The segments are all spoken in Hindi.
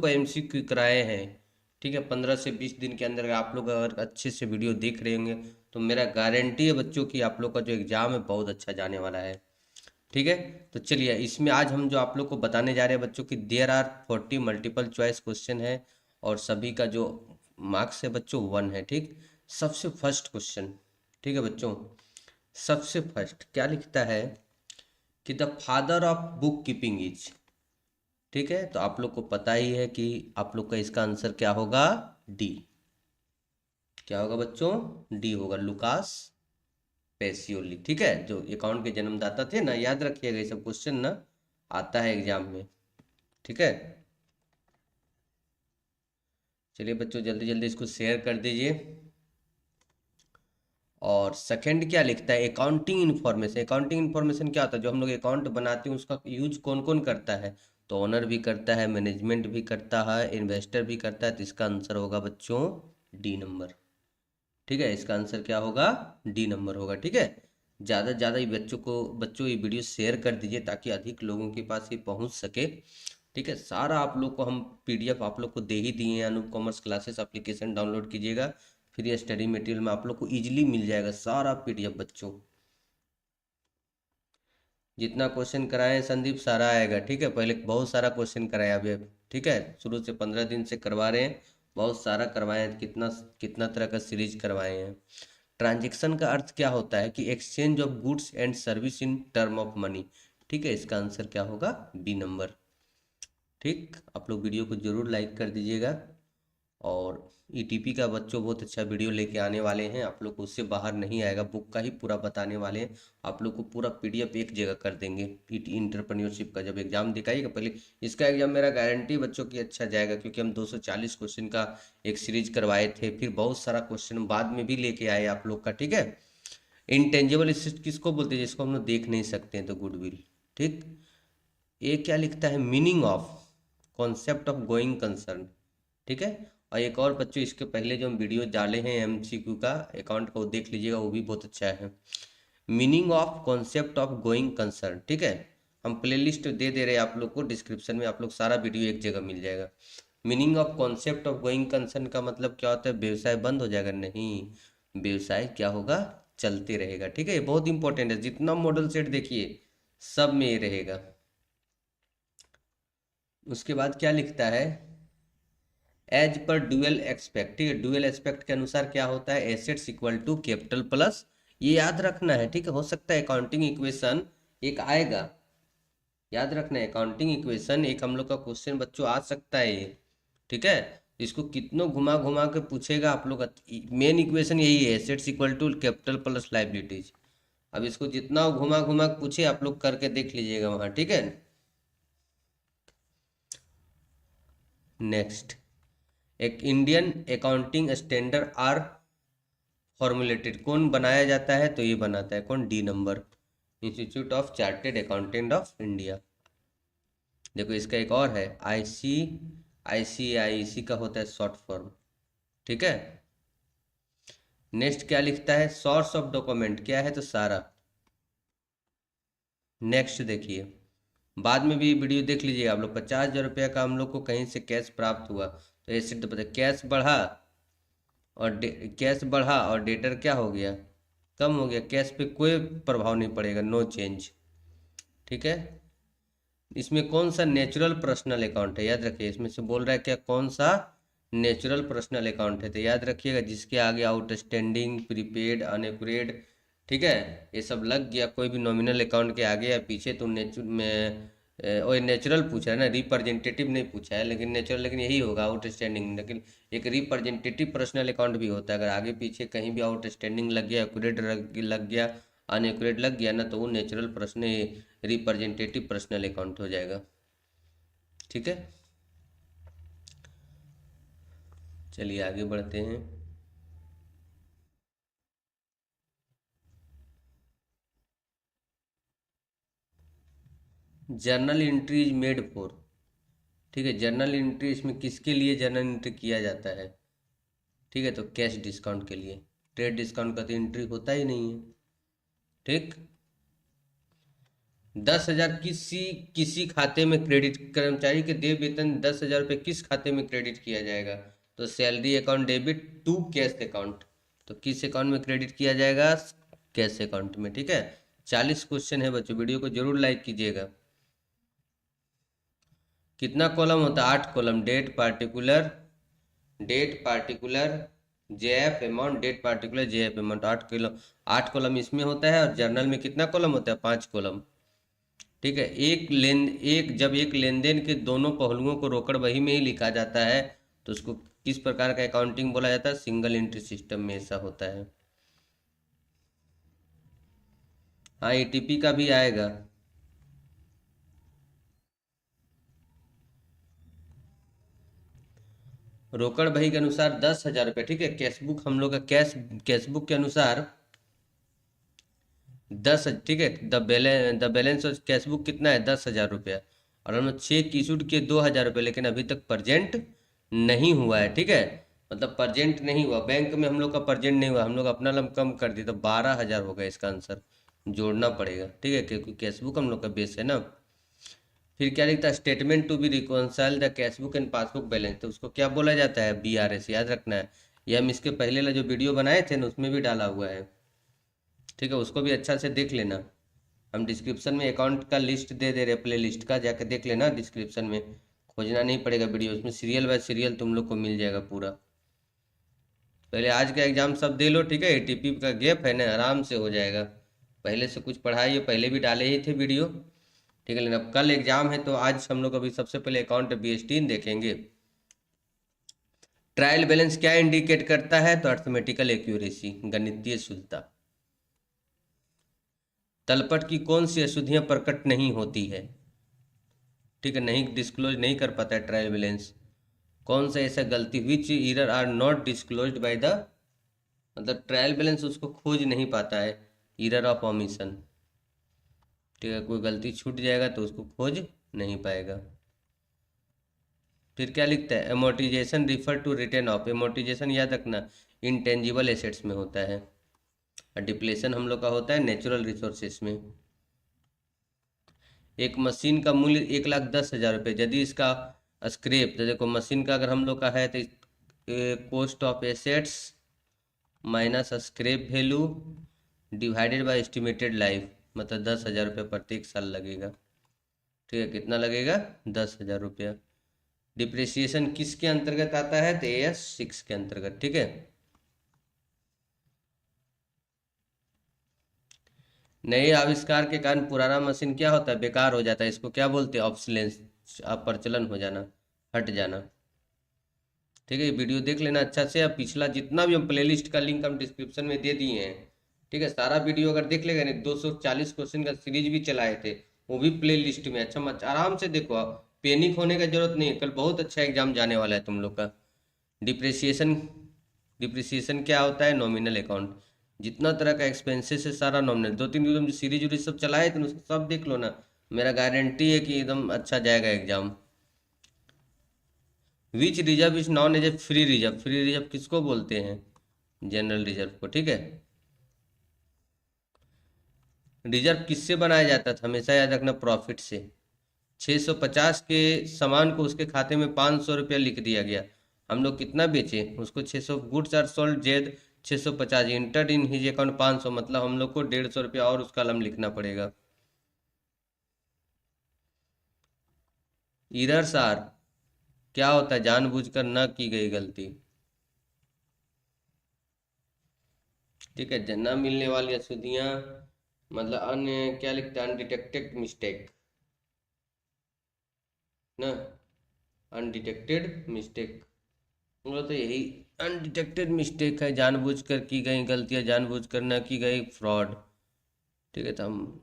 को एमसीक्यू कराए हैं, ठीक है, 15 से 20 दिन के अंदर आप लोग अगर अच्छे से वीडियो देख रहे होंगे तो मेरा गारंटी है बच्चों की आप लोग का जो एग्ज़ाम है बहुत अच्छा जाने वाला है। ठीक है, तो चलिए इसमें आज हम जो आप लोग को बताने जा रहे हैं बच्चों की there are 40 multiple choice question है और सभी का जो मार्क्स है बच्चों 1 है। ठीक, सबसे फर्स्ट क्वेश्चन, ठीक है बच्चों, सबसे फर्स्ट क्या लिखता है कि the father of book keeping is, ठीक है, तो आप लोग को पता ही है कि आप लोग का इसका आंसर क्या होगा, डी। क्या होगा बच्चों, डी होगा, लुकास पेसियोली। ठीक है, जो अकाउंट के जन्मदाता थे ना, याद रखिएगा ये सब क्वेश्चन ना आता है एग्जाम में। ठीक है, चलिए बच्चों जल्दी जल्दी इसको शेयर कर दीजिए। और सेकंड क्या लिखता है, अकाउंटिंग इन्फॉर्मेशन। अकाउंटिंग इन्फॉर्मेशन क्या होता है, जो हम लोग अकाउंट बनाते हैं उसका यूज कौन कौन करता है, तो ओनर भी करता है, मैनेजमेंट भी करता है, इन्वेस्टर भी करता है, तो इसका आंसर होगा बच्चों डी नंबर। ठीक है, इसका आंसर क्या होगा, डी नंबर होगा। ठीक है, ज़्यादा से ज़्यादा ये बच्चों ये वीडियो शेयर कर दीजिए ताकि अधिक लोगों के पास ये पहुंच सके। ठीक है, सारा आप लोग को हम पीडीएफ आप लोग को दे ही दिए हैं। Anoop commerce classes application download कीजिएगा, फिर ये स्टडी मटेरियल में आप लोग को इजीली मिल जाएगा सारा पीडीएफ बच्चों। जितना क्वेश्चन कराए हैं संदीप सारा आएगा। ठीक है, पहले बहुत सारा क्वेश्चन कराया अभी। ठीक है, शुरू से 15 दिन से करवा रहे हैं, बहुत सारा करवाए हैं, कितना कितना तरह का सीरीज करवाए हैं। ट्रांजैक्शन का अर्थ क्या होता है कि exchange of goods and service in term of money. ठीक है, इसका आंसर क्या होगा, बी नंबर। ठीक, आप लोग वीडियो को जरूर लाइक कर दीजिएगा। और ईटीपी का बच्चों बहुत अच्छा वीडियो लेके आने वाले हैं, आप लोग को उससे बाहर नहीं आएगा, बुक का ही पूरा बताने वाले हैं। आप लोग को पूरा पीडीएफ एक जगह कर देंगे। इंटरप्रेन्योरशिप का जब एग्जाम दिखाइएगा, पहले इसका एग्जाम मेरा गारंटी बच्चों की अच्छा जाएगा, क्योंकि हम 240 क्वेश्चन का एक सीरीज करवाए थे, फिर बहुत सारा क्वेश्चन बाद में भी लेके आए आप लोग का। ठीक है, इंटेंजिबल एसेट किसको बोलते हैं, जिसको हम लोग देख नहीं सकते हैं, तो गुडविल। ठीक, ये क्या लिखता है, meaning of concept of going concern. ठीक है, और एक और बच्चों इसके पहले जो हम वीडियो डाले हैं एमसीक्यू का अकाउंट को देख लीजिएगा, वो भी बहुत अच्छा है। Meaning of concept of going concern. ठीक है, हम प्लेलिस्ट दे दे रहे हैं आप लोग को, डिस्क्रिप्शन में आप लोग सारा वीडियो एक जगह मिल जाएगा। Meaning of concept of going concern का मतलब क्या होता है, व्यवसाय बंद हो जाएगा, नहीं, व्यवसाय क्या होगा, चलते रहेगा। ठीक है, ये बहुत इंपॉर्टेंट है, जितना मॉडल सेट देखिए सब में ये रहेगा। उसके बाद क्या लिखता है, एज पर ड्यूअल एक्सपेक्ट। ठीक है, ड्यूअल एक्सपेक्ट के अनुसार क्या होता है, assets equal to capital plus, ये याद रखना है। ठीक है, हो सकता है अकाउंटिंग इक्वेशन एक आएगा, याद रखना है, अकाउंटिंग इक्वेशन एक हम लोग का क्वेश्चन बच्चों आ सकता है ये। ठीक है, इसको कितनों घुमा घुमा के पूछेगा आप लोग, मेन इक्वेशन यही है, assets equal to capital plus liabilities. अब इसको जितना घुमा घुमा के पूछे आप लोग करके देख लीजिएगा वहाँ। ठीक है, नेक्स्ट, एक Indian accounting standard are formulated, कौन बनाया जाता है, तो ये बनाता है कौन, D number, Institute of Chartered Accountant of India. देखो इसका एक और है आईसीआईसी का होता है शॉर्ट फॉर्म। ठीक है, नेक्स्ट क्या लिखता है, सोर्स ऑफ डॉक्यूमेंट क्या है, तो सारा। नेक्स्ट देखिए, बाद में भी वीडियो देख लीजिए आप लोग, 50,000 रुपया का हम लोग को कहीं से कैश प्राप्त हुआ, तो ऐसे तो पता कैश बढ़ा और कैश बढ़ा और डेटर क्या हो गया, कम हो गया, कैश पे कोई प्रभाव नहीं पड़ेगा, नो चेंज। ठीक है, इसमें कौन सा नेचुरल पर्सनल अकाउंट है, याद रखिए, इसमें से बोल रहा है क्या, कौन सा नेचुरल पर्सनल अकाउंट है, तो याद रखिएगा जिसके आगे आउटस्टैंडिंग, प्रीपेड, अनएक्यूरेट, ठीक है, ये सब लग गया, कोई भी नॉमिनल अकाउंट के आगे या पीछे, तो नेचुरल में और नेचुरल पूछा है ना, रिप्रेजेंटेटिव नहीं पूछा है, लेकिन नेचुरल, लेकिन यही होगा आउटस्टैंडिंग। लेकिन एक रिप्रेजेंटेटिव पर्सनल अकाउंट भी होता है, अगर आगे पीछे कहीं भी आउटस्टैंडिंग लग गया, एक्यूरेट लग गया, अनएक्यूरेट लग गया ना, तो वो natural personal representative personal account हो जाएगा। ठीक है, चलिए आगे बढ़ते हैं। Journal entry is made for. ठीक है, जर्नल एंट्री इसमें किसके लिए जर्नल एंट्री किया जाता है, ठीक है, तो कैश डिस्काउंट के लिए, ट्रेड डिस्काउंट का तो एंट्री होता ही नहीं है। ठीक, 10,000 किसी किसी खाते में क्रेडिट, कर्मचारी के देय वेतन 10,000 रुपये किस खाते में क्रेडिट किया जाएगा? तो salary account debit to cash account. तो किस अकाउंट में क्रेडिट किया जाएगा? कैश अकाउंट में। ठीक है, 40 क्वेश्चन है बच्चों, वीडियो को जरूर लाइक कीजिएगा। कितना कॉलम होता है? 8 column. Date particular JF amount, date particular JF amount, 8 column इसमें होता है। और जर्नल में कितना कॉलम होता है? 5 कॉलम। ठीक है, जब एक लेन देन के दोनों पहलुओं को रोकड़ बही में ही लिखा जाता है तो उसको किस प्रकार का अकाउंटिंग बोला जाता है? सिंगल एंट्री सिस्टम में ऐसा होता है। हाँ, एटीपी का भी आएगा। रोकड़ बही के अनुसार 10,000 रुपये। ठीक है, कैशबुक हम लोग का कैशबुक के अनुसार 10। ठीक है, द बैलेंस ऑफ कैशबुक कितना है? 10,000 रुपया। और हम लोग चेक इशूड किए 2,000 रुपये, लेकिन अभी तक प्रजेंट नहीं हुआ है। ठीक है, मतलब प्रजेंट नहीं हुआ, बैंक में हम लोग का प्रजेंट नहीं हुआ, हम लोग अपना लम कम कर दिया तो 12,000 होगा इसका आंसर, जोड़ना पड़ेगा। ठीक है, क्योंकि कैशबुक हम लोग का बेस है ना। फिर क्या लिखता है? Statement to be reconcile the cashbook and passbook balance. तो उसको क्या बोला जाता है? BRS, याद रखना है। ये हम इसके पहले वाला जो वीडियो बनाए थे ना उसमें भी डाला हुआ है। ठीक है, उसको भी अच्छा से देख लेना। हम डिस्क्रिप्शन में अकाउंट का लिस्ट दे दे रहे, प्ले लिस्ट का, जाके देख लेना डिस्क्रिप्शन में, खोजना नहीं पड़ेगा वीडियो, उसमें सीरियल बाय सीरियल तुम लोग को मिल जाएगा पूरा। पहले आज का एग्जाम सब दे लो। ठीक है, एटीपी का गैप है ना, आराम से हो जाएगा। पहले से कुछ पढ़ाई पहले भी डाले ही थे वीडियो। ठीक है, लेकिन अब कल एग्जाम है तो आज हम लोग अभी सबसे पहले अकाउंट BS3 देखेंगे। ट्रायल बैलेंस क्या इंडिकेट करता है? तो अर्थमेटिकल एक्यूरेसी, गणितीय शुद्धता। तलपट की कौन सी अशुद्धियां प्रकट नहीं होती है? ठीक है, नहीं डिस्क्लोज नहीं कर पाता है ट्रायल बैलेंस। कौन सा ऐसा गलती? Which error are not disclosed by the, मतलब ट्रायल बैलेंस उसको खोज नहीं पाता है, ईरर ऑफ ओमिशन। ठीक है, कोई गलती छूट जाएगा तो उसको खोज नहीं पाएगा। फिर क्या लिखता है? Amortisation refer to return of. Amortisation याद रखना इंटेंजिबल एसेट्स में होता है, और डिप्लेशन हम लोग का होता है नेचुरल रिसोर्सेस में। एक मशीन का मूल्य 1,10,000 रुपये, यदि इसका स्क्रैप, तो देखो मशीन का अगर हम लोग का है तो cost of assets minus scrap value divided by estimated life, मतलब 10,000 रुपये प्रत्येक साल लगेगा। ठीक है, कितना लगेगा? 10,000 रुपया। डिप्रिसिएशन किसके अंतर्गत आता है? तो AS6 के अंतर्गत। ठीक है, नए आविष्कार के कारण पुराना मशीन क्या होता है? बेकार हो जाता है। इसको क्या बोलते हैं? ऑब्सोलेंस, प्रचलन हो जाना, हट जाना। ठीक है, ये वीडियो देख लेना अच्छा से। अब पिछला जितना भी हम प्लेलिस्ट का लिंक हम डिस्क्रिप्शन में दे दिए हैं। ठीक है, सारा वीडियो अगर देख लेगा नहीं, 240 क्वेश्चन का सीरीज भी चलाए थे, वो भी प्ले लिस्ट में। अच्छा मत आराम से देखो, आप पैनिक होने का जरूरत नहीं है, कल बहुत अच्छा एग्जाम जाने वाला है तुम लोग का। डिप्रिसिएशन, डिप्रिसिएशन क्या होता है? नॉमिनल अकाउंट, जितना तरह का एक्सपेंसेस है सारा नॉमिनल। 2-3 एकदम जो सीरीज उरीज सब चलाए थे उसको सब देख लो ना, मेरा गारंटी है कि एकदम अच्छा जाएगा exam. Which reserve is known as a free reserve. Free reserve किसको बोलते हैं? जनरल रिजर्व को। ठीक है, रिजर्व किससे बनाया जाता था? हमेशा याद रखना, प्रॉफिट से। 650 के सामान को उसके खाते में 500 रुपया लिख दिया गया, हम लोग कितना बेचे उसको? 600। Goods are sold Z 650, entered in his account 500, मतलब हम लोग को 150 रुपया और उसका लम लिखना पड़ेगा। ईरर्स आर क्या होता है? जानबूझकर न की गई गलती। ठीक है, न मिलने वाली अशुद्धियां, मतलब अन्य क्या लिखता है? अनडिटेक्टेड मिस्टेक ना, अनडिटेक्टेड मिस्टेक, मतलब तो यही अनडिटेक्टेड मिस्टेक है, जानबूझकर की गई गलतियां, जानबूझकर न की गई फ्रॉड। ठीक है, तो हम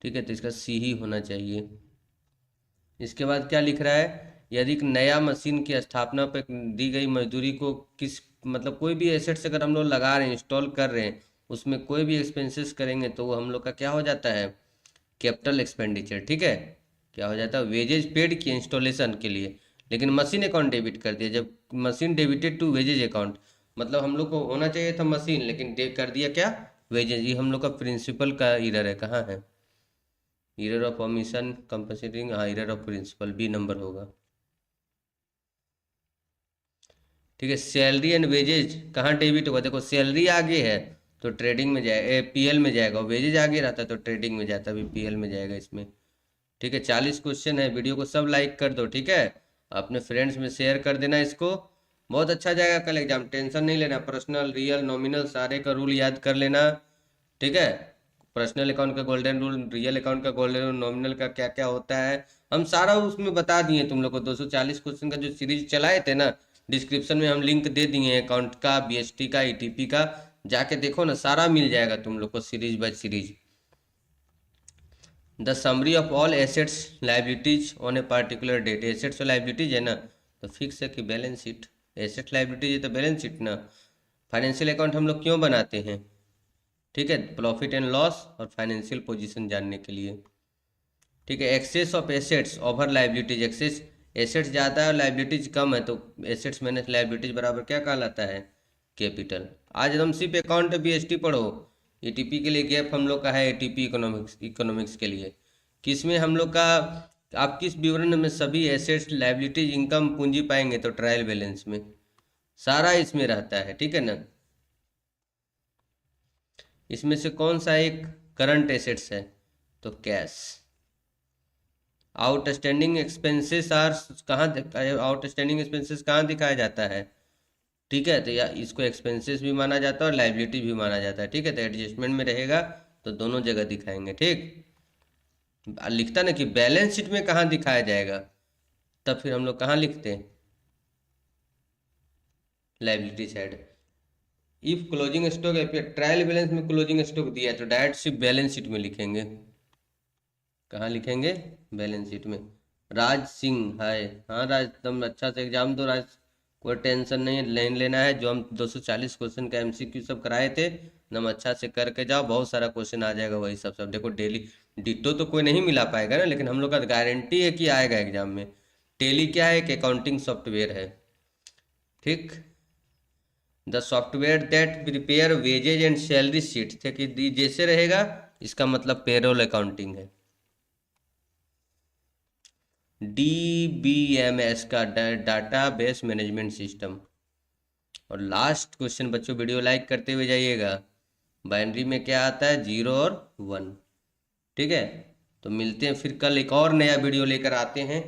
ठीक है, तो इसका C ही होना चाहिए। इसके बाद क्या लिख रहा है? यदि एक नया मशीन की स्थापना पर दी गई मजदूरी को किस, मतलब कोई भी एसेट्स अगर हम लोग लगा रहे हैं, इंस्टॉल कर रहे हैं, उसमें कोई भी एक्सपेंसेस करेंगे तो वो हम लोग का क्या हो जाता है? Capital expenditure. ठीक है, क्या हो जाता है? वेजेज पेड किए इंस्टॉलेशन के लिए, लेकिन मशीन अकाउंट डेबिट कर दिया। जब machine debited to wages account, मतलब हम लोग को होना चाहिए था मशीन, लेकिन कर दिया क्या, वेजेज। ये हम लोग का प्रिंसिपल का इरर है, कहाँ है, इरर ऑफ ओमिशन कंपनसेटिंग, हाँ error of principle, B number होगा। ठीक है, सैलरी एंड वेजेज कहाँ डेबिट होगा, देखो सैलरी आगे है तो ट्रेडिंग में जाए, पीएल में जाएगा, वेजेज आगे रहता तो ट्रेडिंग में जाता, अभी पीएल में जाएगा इसमें। ठीक है, 40 क्वेश्चन है, वीडियो को सब लाइक कर दो, ठीक है, अपने फ्रेंड्स में शेयर कर देना इसको। बहुत अच्छा जाएगा कल एग्जाम, टेंशन नहीं लेना, पर्सनल रियल नॉमिनल सारे का रूल याद कर लेना। ठीक है, पर्सनल अकाउंट का गोल्डन रूल, रियल अकाउंट का गोल्डन रूल, नॉमिनल का क्या क्या होता है, हम सारा उसमें बता दिए तुम लोग को। 240 क्वेश्चन का जो सीरीज चलाए थे ना, डिस्क्रिप्शन में हम लिंक दे दिए अकाउंट का, बीएसटी का, ईटीपी का, जाके देखो ना, सारा मिल जाएगा तुम लोग को series by series. The summary of all assets liabilities on a particular date, assets और लाइबिलिटीज है ना, तो फिक्स है कि बैलेंस शीट, एसेट लाइबिलिटीज है तो बैलेंस शीट ना। फाइनेंशियल अकाउंट हम लोग क्यों बनाते हैं, ठीक है, प्रॉफिट एंड लॉस और फाइनेंशियल पोजीशन जानने के लिए। ठीक है, excess of assets over liabilities, excess assets ज़्यादा है और लाइबिलिटीज कम है, तो एसेट्स माइनस लाइबिलिटीज बराबर क्या कहलाता है, कैपिटल। आज हम सिर्फ अकाउंट बीएसटी पढ़ो, एटीपी के लिए गैप हम लोग का है, एटीपी इकोनॉमिक्स के लिए, किसमें हम लोग का, आप किस विवरण में सभी एसेट्स लाइबिलिटीज इनकम पूंजी पाएंगे, तो ट्रायल बैलेंस में सारा इसमें रहता है। ठीक है ना, इसमें से कौन सा एक करंट एसेट्स है, तो कैश। आउटस्टैंडिंग एक्सपेंसेस आर कहाँ, आउटस्टैंडिंग एक्सपेंसेस कहाँ दिखाया जाता है, ठीक है, तो या इसको एक्सपेंसेस भी माना जाता है और लाइबिलिटी भी माना जाता है। ठीक है, तो एडजस्टमेंट में रहेगा तो दोनों जगह दिखाएंगे। ठीक, लिखता ना कि बैलेंस शीट में कहाँ दिखाया जाएगा, तब फिर हम लोग कहाँ लिखते हैं, liability side. If closing stock trial balance में क्लोजिंग स्टॉक दिया है तो डायरेक्ट सिर्फ बैलेंस शीट में लिखेंगे, कहाँ लिखेंगे, बैलेंस शीट में। राज सिंह है, हाँ राज, तुम अच्छा से एग्जाम दो राज, कोई टेंशन नहीं है, लाइन लेना है। जो हम 240 क्वेश्चन का एमसीक्यू सब कराए थे, एकदम अच्छा से करके जाओ, बहुत सारा क्वेश्चन आ जाएगा, वही सब सब देखो डेली। डिटो तो कोई नहीं मिला पाएगा ना, लेकिन हम लोग का गारंटी है कि आएगा एग्जाम में। टेली क्या है, एक अकाउंटिंग सॉफ्टवेयर है। ठीक, the software that prepare wages and salary sheet, कि जैसे रहेगा इसका मतलब पेरोल अकाउंटिंग है। DBMS का डाटा बेस मैनेजमेंट सिस्टम। और लास्ट क्वेश्चन बच्चों, वीडियो लाइक करते हुए जाइएगा, बाइनरी में क्या आता है, 0 और 1। ठीक है, तो मिलते हैं फिर कल, एक और नया वीडियो लेकर आते हैं।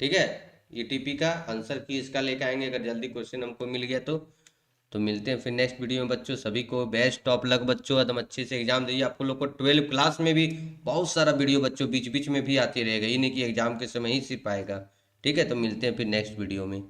ठीक है, ईटीपी का आंसर की इसका लेकर आएंगे, अगर जल्दी क्वेश्चन हमको मिल गया तो मिलते हैं फिर नेक्स्ट वीडियो में बच्चों। सभी को बेस्ट ऑफ लक बच्चों, एकदम अच्छे से एग्जाम दीजिए। आपको लोग को 12 क्लास में भी बहुत सारा वीडियो बच्चों बीच बीच में भी आती रहेगा, ये नहीं कि एग्जाम के समय ही सिर्फ आएगा। ठीक है, तो मिलते हैं फिर नेक्स्ट वीडियो में।